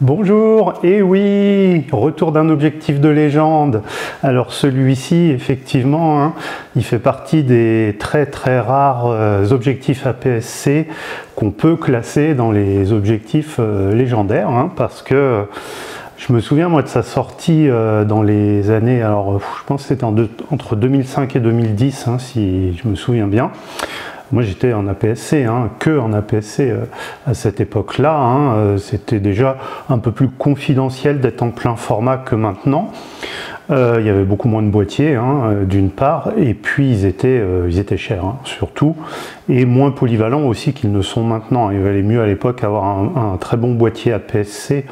Bonjour, et oui, retour d'un objectif de légende. Alors celui-ci, effectivement, il fait partie des très rares objectifs APS-C qu'on peut classer dans les objectifs légendaires, parce que je me souviens moi de sa sortie dans les années, alors je pense que c'était entre 2005 et 2010, si je me souviens bien. Moi j'étais en APS-C, que en APS-C à cette époque-là. C'était déjà un peu plus confidentiel d'être en plein format que maintenant. Il y avait beaucoup moins de boîtiers, d'une part, et puis ils étaient chers, surtout, et moins polyvalents aussi qu'ils ne sont maintenant. Il valait mieux à l'époque avoir un très bon boîtier APS-C,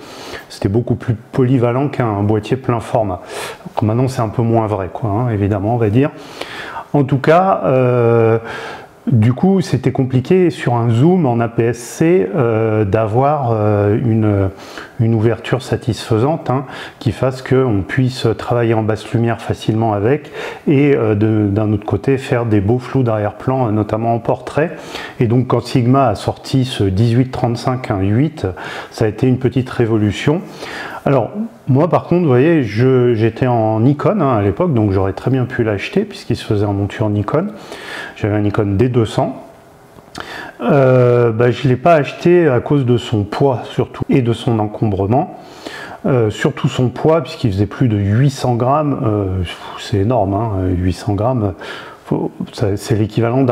c'était beaucoup plus polyvalent qu'un boîtier plein format. Donc maintenant c'est un peu moins vrai, évidemment, on va dire. En tout cas, du coup, c'était compliqué sur un zoom en APS-C d'avoir une ouverture satisfaisante qui fasse qu'on puisse travailler en basse lumière facilement avec et d'un autre côté faire des beaux flous d'arrière-plan, notamment en portrait. Et donc quand Sigma a sorti ce 18-35 1.8, ça a été une petite révolution. Alors moi par contre, vous voyez, j'étais en Nikon à l'époque, donc j'aurais très bien pu l'acheter puisqu'il se faisait en monture Nikon. J'avais un Nikon D200. Je ne l'ai pas acheté à cause de son poids surtout et de son encombrement. Surtout son poids puisqu'il faisait plus de 800 grammes. C'est énorme, 800 grammes. C'est l'équivalent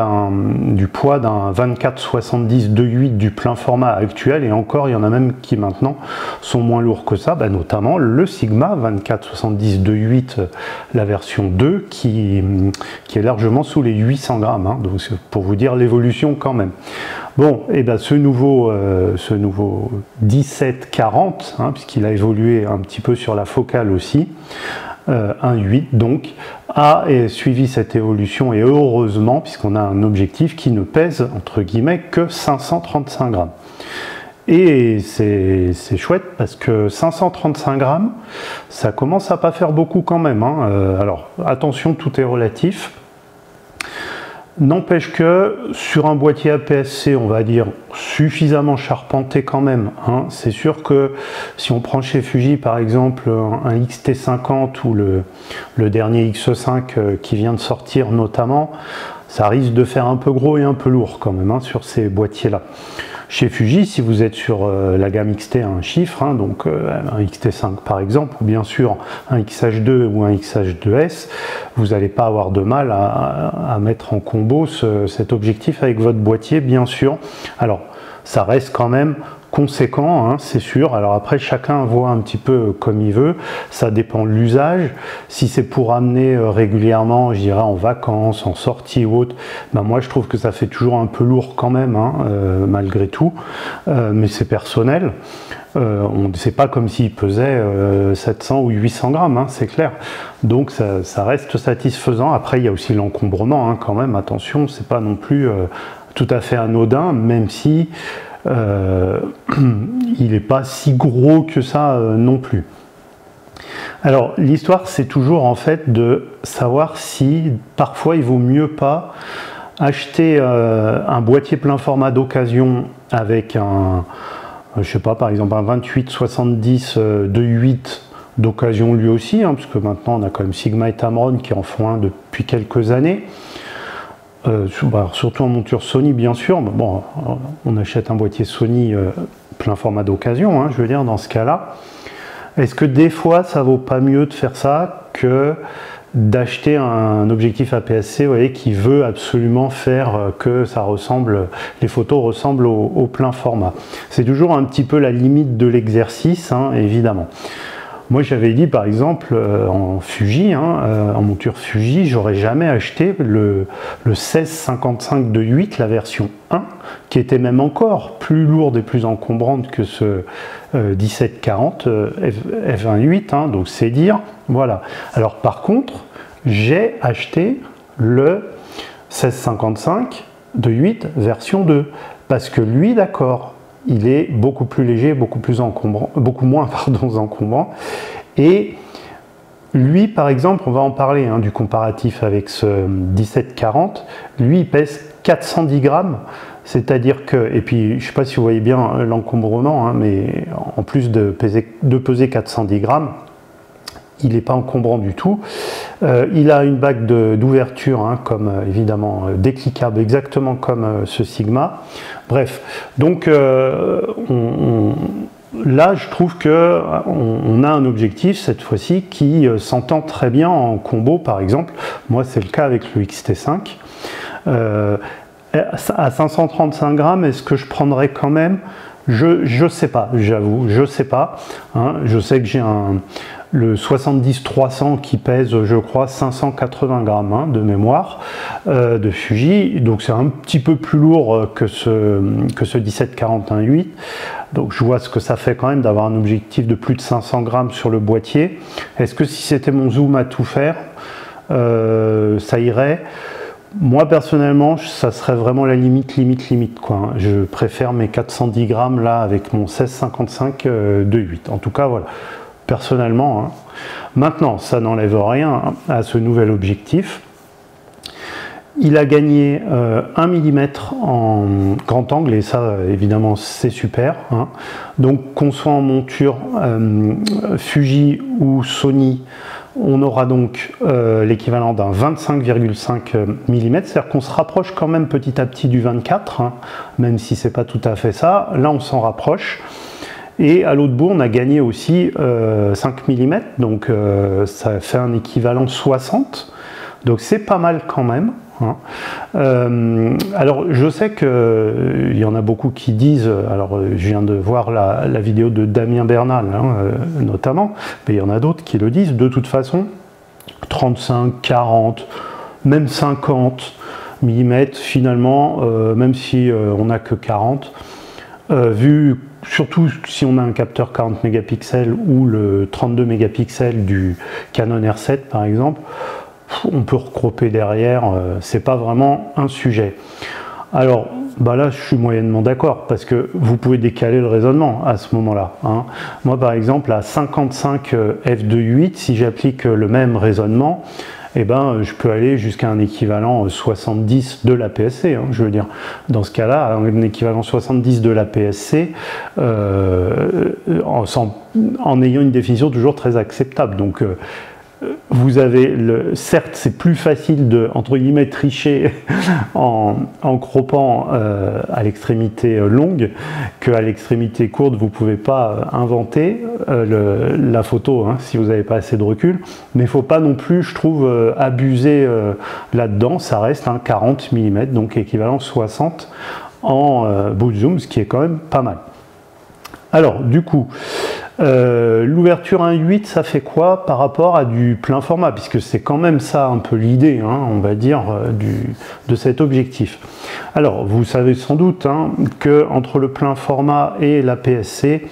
du poids d'un 24-70 2.8 du plein format actuel, et encore il y en a même qui maintenant sont moins lourds que ça, notamment le Sigma 24-70 2.8, la version 2 qui est largement sous les 800 grammes, donc pour vous dire l'évolution quand même. Bon, et ce nouveau 17-40, puisqu'il a évolué un petit peu sur la focale aussi, 1.8 donc, a suivi cette évolution, et heureusement, puisqu'on a un objectif qui ne pèse entre guillemets que 535 grammes. Et c'est chouette parce que 535 grammes, ça commence à pas faire beaucoup quand même. Alors attention, tout est relatif. N'empêche que sur un boîtier APS-C, on va dire suffisamment charpenté quand même. C'est sûr que si on prend chez Fuji par exemple un XT50 ou le dernier X5 qui vient de sortir notamment, ça risque de faire un peu gros et un peu lourd quand même sur ces boîtiers-là. Chez Fuji, si vous êtes sur la gamme XT à un chiffre, donc un XT5 par exemple, ou bien sûr un XH2 ou un XH2S, vous n'allez pas avoir de mal à mettre en combo cet objectif avec votre boîtier, bien sûr. Alors, ça reste quand même conséquent, c'est sûr. Alors après, chacun voit un petit peu comme il veut, ça dépend de l'usage. Si c'est pour amener régulièrement, je dirais en vacances, en sortie ou autre, moi je trouve que ça fait toujours un peu lourd quand même, malgré tout, mais c'est personnel. C'est pas comme s'il pesait 700 ou 800 grammes, c'est clair. Donc ça reste satisfaisant. Après, il y a aussi l'encombrement, quand même, attention, c'est pas non plus tout à fait anodin, même si il n'est pas si gros que ça non plus. Alors l'histoire, c'est toujours en fait de savoir si parfois il vaut mieux pas acheter un boîtier plein format d'occasion avec je sais pas, par exemple un 28-70 2.8 d'occasion lui aussi, parce que maintenant on a quand même Sigma et Tamron qui en font un depuis quelques années. Surtout en monture Sony bien sûr, mais bon, on achète un boîtier Sony plein format d'occasion, je veux dire, dans ce cas-là. Est-ce que des fois ça vaut pas mieux de faire ça que d'acheter un objectif APS-C, vous voyez, qui veut absolument faire que ça ressemble, les photos ressemblent au plein format? C'est toujours un petit peu la limite de l'exercice, évidemment. Moi j'avais dit par exemple en Fuji, en monture Fuji, j'aurais jamais acheté le 16-55 2.8, la version 1, qui était même encore plus lourde et plus encombrante que ce 17-40 f1.8, donc c'est dire, voilà. Alors par contre, j'ai acheté le 16-55 2.8 version 2, parce que lui, d'accord, il est beaucoup plus léger, beaucoup moins encombrant. Et lui, par exemple, on va en parler du comparatif avec ce 17-40, lui il pèse 410 grammes, C'est-à-dire que, et puis je ne sais pas si vous voyez bien l'encombrement, hein, mais en plus de peser 410 grammes, il n'est pas encombrant du tout. Il a une bague d'ouverture, hein, comme évidemment décliquable, exactement comme ce Sigma. Bref, donc là je trouve que on a un objectif cette fois-ci qui s'entend très bien en combo, par exemple. Moi c'est le cas avec le XT5. À 535 grammes, est-ce que je prendrais quand même? Je sais pas, j'avoue, je sais pas. Hein. Je sais que j'ai le 70-300 qui pèse, je crois, 580 grammes hein, de mémoire de Fuji. Donc c'est un petit peu plus lourd que ce 17-41-8. Donc je vois ce que ça fait quand même d'avoir un objectif de plus de 500 grammes sur le boîtier. Est-ce que si c'était mon zoom à tout faire, ça irait? Moi personnellement, ça serait vraiment la limite quoi. Je préfère mes 410 grammes là avec mon 16-55 de 8. En tout cas, voilà. Personnellement. Hein. Maintenant, ça n'enlève rien à ce nouvel objectif. Il a gagné 1 mm en grand angle et ça, évidemment, c'est super. Hein. Donc, qu'on soit en monture Fuji ou Sony, on aura donc l'équivalent d'un 25,5 mm, c'est-à-dire qu'on se rapproche quand même petit à petit du 24, hein, même si c'est pas tout à fait ça. Là, on s'en rapproche. Et à l'autre bout, on a gagné aussi 5 mm, donc ça fait un équivalent 60. Donc c'est pas mal quand même. Hein. Alors je sais qu'il y en a beaucoup qui disent, alors je viens de voir la vidéo de Damien Bernal hein, notamment, mais il y en a d'autres qui le disent, de toute façon, 35, 40, même 50 mm finalement, même si on n'a que 40, vu surtout si on a un capteur 40 mégapixels ou le 32 mégapixels du Canon R7 par exemple, on peut recropper derrière, c'est pas vraiment un sujet. Alors bah là je suis moyennement d'accord parce que vous pouvez décaler le raisonnement à ce moment-là. Hein. Moi par exemple à 55 f2.8, si j'applique le même raisonnement, eh ben, je peux aller jusqu'à un équivalent 70 de l'APS-C. Hein, je veux dire, dans ce cas-là, un équivalent 70 de l'APS-C en ayant une définition toujours très acceptable. Donc, vous avez, certes, c'est plus facile de, entre guillemets, tricher en croppant à l'extrémité longue qu'à l'extrémité courte. Vous ne pouvez pas inventer la photo hein, si vous n'avez pas assez de recul. Mais il ne faut pas non plus, je trouve, abuser là-dedans. Ça reste un 40 mm, donc équivalent 60 en boot zoom, ce qui est quand même pas mal. Alors, du coup, l'ouverture 1.8, ça fait quoi par rapport à du plein format? Puisque c'est quand même ça un peu l'idée, hein, on va dire, de cet objectif. Alors, vous savez sans doute hein, qu'entre le plein format et l'APS-C,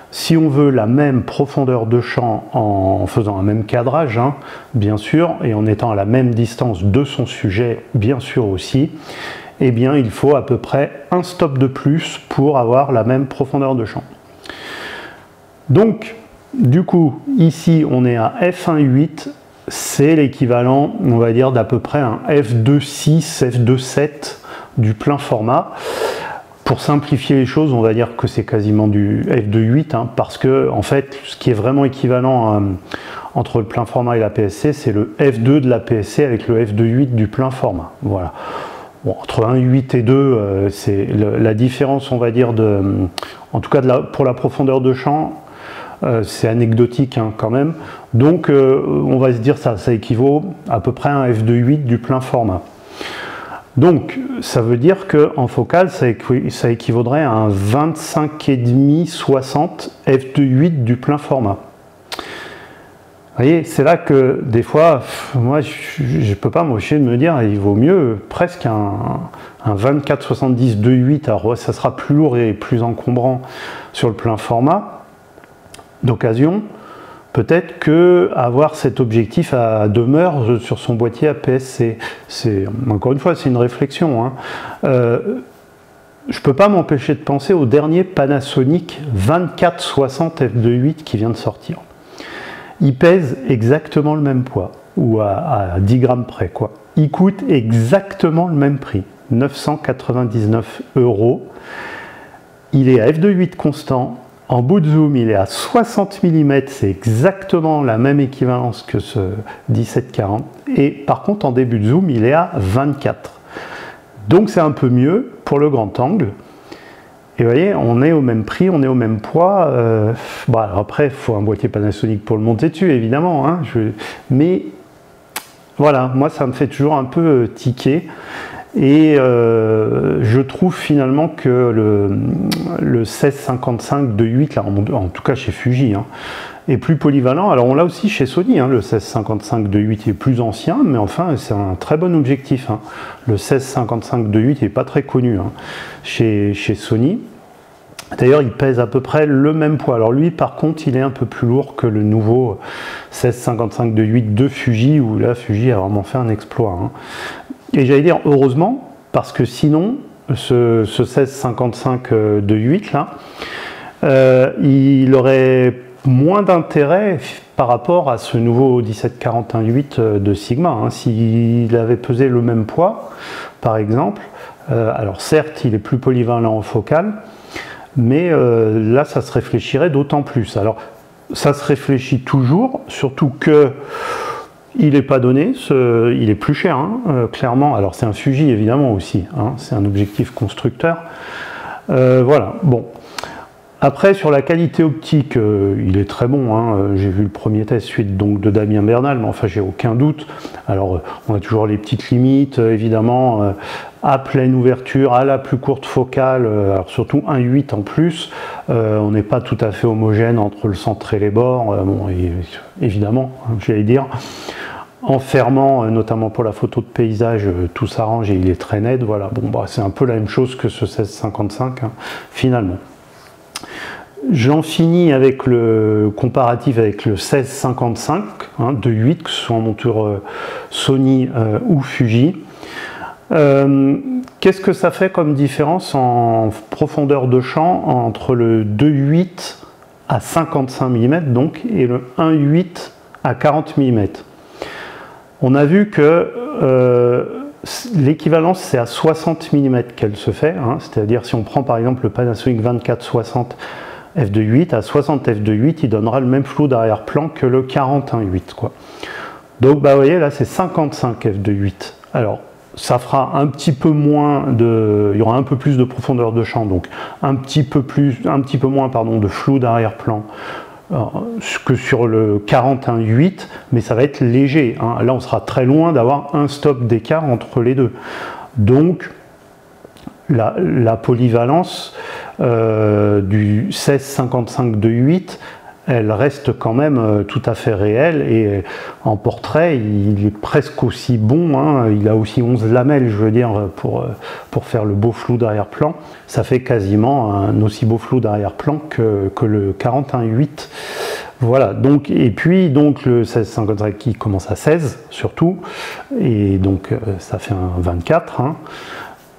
si on veut la même profondeur de champ en faisant un même cadrage, hein, bien sûr, et en étant à la même distance de son sujet, bien sûr aussi, eh bien, il faut à peu près un stop de plus pour avoir la même profondeur de champ. Donc, du coup, ici, on est à f1.8, c'est l'équivalent, on va dire, d'à peu près un f2.6, f2.7 du plein format. Pour simplifier les choses, on va dire que c'est quasiment du f2.8, hein, parce que, en fait, ce qui est vraiment équivalent entre le plein format et l'APS-C, c'est le f2 de l'APS-C avec le f2.8 du plein format. Voilà. Bon, entre 1.8 et 2, c'est la différence, on va dire, en tout cas pour la profondeur de champ, c'est anecdotique hein, quand même. Donc on va se dire ça équivaut à peu près à un f2.8 du plein format. Donc ça veut dire qu'en focale, ça équivaudrait à un 25,5-60 f2.8 du plein format. Vous voyez, c'est là que des fois, moi je ne peux pas m'empêcher de me dire il vaut mieux presque un 24-70 2.8, alors ça sera plus lourd et plus encombrant sur le plein format d'occasion, peut-être que avoir cet objectif à demeure sur son boîtier APS-C. Encore une fois, c'est une réflexion. Hein. Je ne peux pas m'empêcher de penser au dernier Panasonic 24-60 f2.8 qui vient de sortir. Il pèse exactement le même poids, ou à 10 grammes près, quoi. Il coûte exactement le même prix. 999 €. Il est à f2.8 constant. En bout de zoom, il est à 60 mm, c'est exactement la même équivalence que ce 17-40. Et par contre, en début de zoom, il est à 24. Donc c'est un peu mieux pour le grand angle. Et vous voyez, on est au même prix, on est au même poids. Bon, alors après, il faut un boîtier Panasonic pour le monter dessus, évidemment. Hein, mais voilà, moi, ça me fait toujours un peu tiquer. Et je trouve finalement que le 1655 de 8, là, en tout cas chez Fuji, hein, est plus polyvalent. Alors on l'a aussi chez Sony, hein, le 1655 de 8 est plus ancien, mais enfin c'est un très bon objectif. Hein. Le 1655 de 8 n'est pas très connu hein, chez Sony. D'ailleurs, il pèse à peu près le même poids. Alors lui, par contre, il est un peu plus lourd que le nouveau 1655 de 8 de Fuji, où là, Fuji a vraiment fait un exploit. Hein. Et j'allais dire heureusement, parce que sinon, ce 1655 de 8 là, il aurait moins d'intérêt par rapport à ce nouveau 1741-8 de Sigma. Hein. S'il avait pesé le même poids, par exemple, alors certes, il est plus polyvalent en focale, mais là, ça se réfléchirait d'autant plus. Alors, ça se réfléchit toujours, surtout que il n'est pas donné, il est plus cher, hein, clairement. Alors c'est un Fuji évidemment aussi, hein, c'est un objectif constructeur. Voilà, bon. Après sur la qualité optique, il est très bon. Hein, j'ai vu le premier test suite donc de Damien Bernal, mais enfin j'ai aucun doute. Alors on a toujours les petites limites, évidemment, à pleine ouverture, à la plus courte focale, alors surtout 1.8 en plus. On n'est pas tout à fait homogène entre le centre et les bords. Bon, évidemment, hein, j'allais dire. En fermant, notamment pour la photo de paysage, tout s'arrange et il est très net. Voilà, bon, bah, c'est un peu la même chose que ce 1655, hein, finalement. J'en finis avec le comparatif avec le 1655 hein, de 8, que ce soit en monture Sony ou Fuji. Qu'est-ce que ça fait comme différence en profondeur de champ entre le 2.8 à 55 mm donc, et le 1.8 à 40 mm? On a vu que l'équivalence c'est à 60 mm qu'elle se fait, hein, c'est-à-dire si on prend par exemple le Panasonic 24-60 f2.8, à 60 f2.8 il donnera le même flou d'arrière-plan que le 41.8 quoi. Donc bah, vous voyez là c'est 55 f2.8. Alors ça fera un petit peu moins de, il y aura un peu plus de profondeur de champ, donc un petit peu moins pardon de flou d'arrière-plan que sur le 41.8, mais ça va être léger. Hein. Là, on sera très loin d'avoir un stop d'écart entre les deux. Donc, la polyvalence du 1655 de 8, elle reste quand même tout à fait réelle. Et en portrait, il est presque aussi bon. Hein. Il a aussi 11 lamelles, je veux dire, pour faire le beau flou d'arrière-plan. Ça fait quasiment un aussi beau flou d'arrière-plan que le 41.8. Voilà, donc, et puis donc le 1655 qui commence à 16 surtout, et donc ça fait un 24. Hein.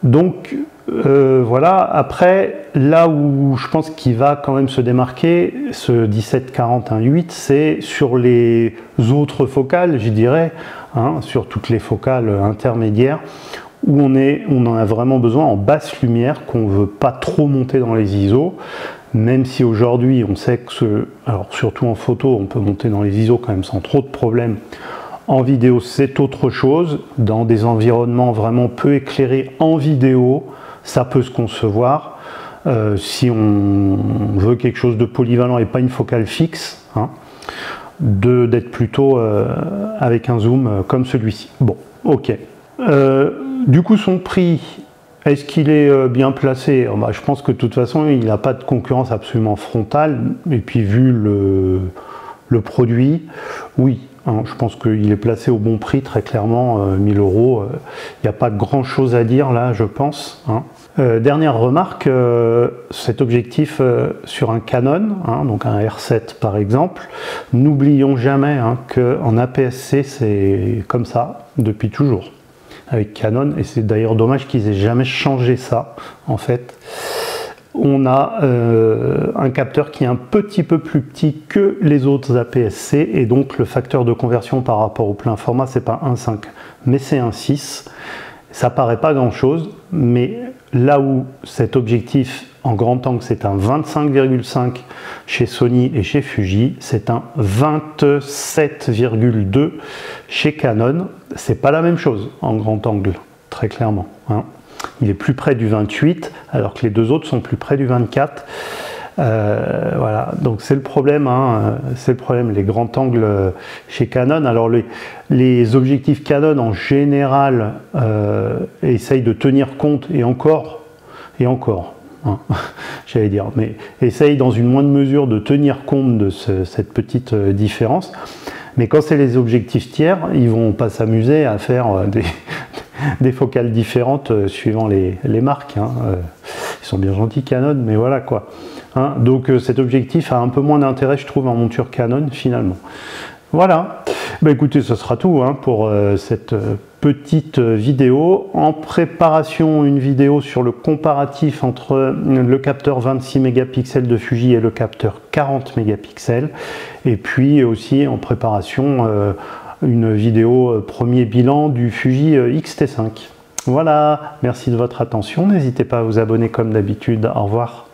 Donc voilà, après, là où je pense qu'il va quand même se démarquer, ce 17-40-1.8, c'est sur les autres focales, je dirais, hein, sur toutes les focales intermédiaires, où on en a vraiment besoin en basse lumière, qu'on ne veut pas trop monter dans les ISO, même si aujourd'hui on sait que, alors surtout en photo, on peut monter dans les ISO quand même sans trop de problèmes. En vidéo, c'est autre chose. Dans des environnements vraiment peu éclairés en vidéo, ça peut se concevoir. Si on veut quelque chose de polyvalent et pas une focale fixe, hein, d'être plutôt avec un zoom comme celui-ci. Bon, ok. Du coup, son prix, est-ce qu'il est bien placé? Bah, je pense que de toute façon, il n'a pas de concurrence absolument frontale. Et puis, vu le produit, oui. Hein, je pense qu'il est placé au bon prix, très clairement, 1000 €. Il n'y a pas grand chose à dire là, je pense. Hein. Dernière remarque, cet objectif sur un Canon, hein, donc un R7 par exemple, n'oublions jamais hein, qu'en APS-C c'est comme ça depuis toujours avec Canon, et c'est d'ailleurs dommage qu'ils aient jamais changé ça en fait. On a un capteur qui est un petit peu plus petit que les autres APS-C, et donc le facteur de conversion par rapport au plein format, c'est pas 1.5 mais c'est 1.6. Ça paraît pas grand chose, mais là où cet objectif en grand angle c'est un 25,5 chez Sony et chez Fuji, c'est un 27,2 chez Canon. C'est pas la même chose en grand angle, très clairement, hein. Il est plus près du 28 alors que les deux autres sont plus près du 24. Voilà, donc c'est le problème, hein, c'est le problème, les grands angles chez Canon. Alors les objectifs Canon en général essayent de tenir compte, et encore, hein, j'allais dire, mais essayent dans une moindre mesure de tenir compte de cette petite différence. Mais quand c'est les objectifs tiers, ils vont pas s'amuser à faire des focales différentes suivant les marques, hein. Ils sont bien gentils Canon, mais voilà quoi. Hein, donc cet objectif a un peu moins d'intérêt, je trouve, en monture Canon finalement. Voilà, bah, écoutez, ce sera tout, hein, pour cette petite vidéo. En préparation, une vidéo sur le comparatif entre le capteur 26 mégapixels de Fuji et le capteur 40 mégapixels. Et puis aussi en préparation, une vidéo premier bilan du Fuji X-T5. Voilà, merci de votre attention. N'hésitez pas à vous abonner comme d'habitude. Au revoir.